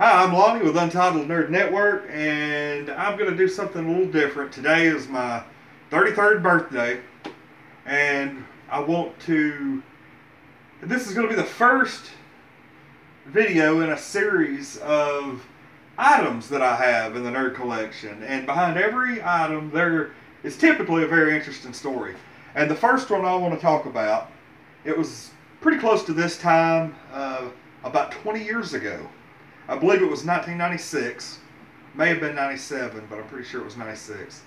Hi, I'm Lonnie with Untitled Nerd Network, and I'm going to do something a little different. Today is my 33rd birthday, and I want to. This is going to be the first video in a series of items that I have in the nerd collection, and behind every item there is typically a very interesting story. And the first one I want to talk about, it was pretty close to this time, about 20 years ago. I believe it was 1996. May have been 97, but I'm pretty sure it was 96.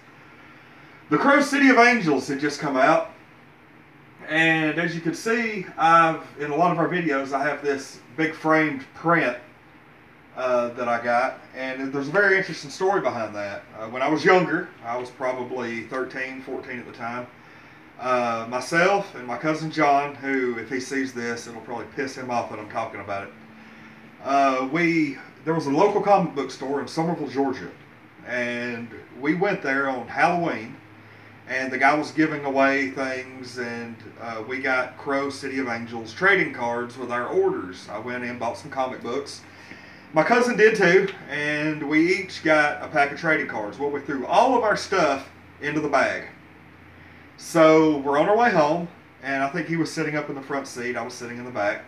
The Crow City of Angels had just come out. And as you can see, in a lot of our videos, I have this big framed print that I got. And there's a very interesting story behind that. When I was younger, I was probably 13, 14 at the time. Myself and my cousin John, who, if he sees this, it'll probably piss him off that I'm talking about it. There was a local comic book store in Somerville, Georgia, and we went there on Halloween, and the guy was giving away things, and we got Crow City of Angels trading cards with our orders. I went in, bought some comic books. My cousin did too, and we each got a pack of trading cards. Well, we threw all of our stuff into the bag. So we're on our way home, and I think he was sitting up in the front seat. I was sitting in the back.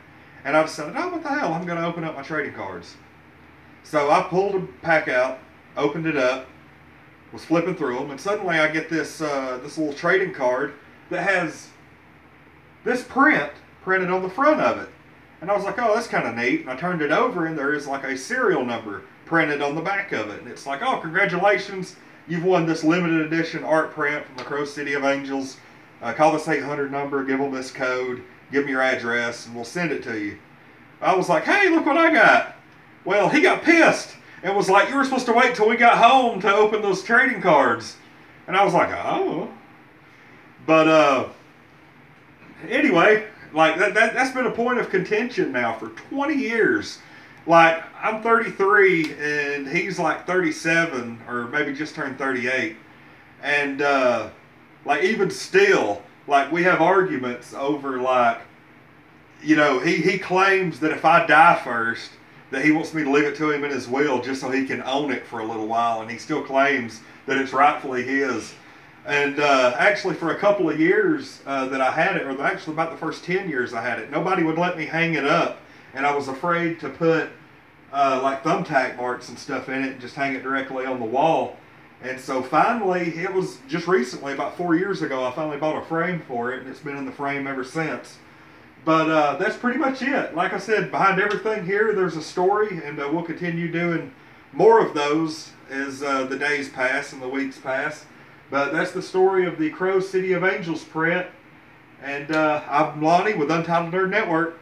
And I decided, oh, what the hell, I'm going to open up my trading cards. So I pulled a pack out, opened it up, was flipping through them, and suddenly I get this little trading card that has this print printed on the front of it. And I was like, oh, that's kind of neat. And I turned it over, and there is like a serial number printed on the back of it. And it's like, oh, congratulations, you've won this limited edition art print from the Crow City of Angels. Call this 800 number, give them this code. Give me your address and we'll send it to you. I was like, hey, look what I got. Well, he got pissed and was like, you were supposed to wait till we got home to open those trading cards. And I was like, oh. But anyway, like that's been a point of contention now for 20 years. Like, I'm 33 and he's like 37 or maybe just turned 38. And like, even still, like, we have arguments over, like, you know, he claims that if I die first, that he wants me to leave it to him in his will just so he can own it for a little while, and he still claims that it's rightfully his. And actually, for a couple of years that I had it, or actually about the first 10 years I had it, nobody would let me hang it up, and I was afraid to put, like, thumbtack marks and stuff in it and just hang it directly on the wall. And so finally, it was just recently, about 4 years ago, I finally bought a frame for it, and it's been in the frame ever since. But that's pretty much it. Like I said, behind everything here, there's a story, and we'll continue doing more of those as the days pass and the weeks pass. But that's the story of the Crow City of Angels print. And I'm Lonnie with Untitled Nerd Network.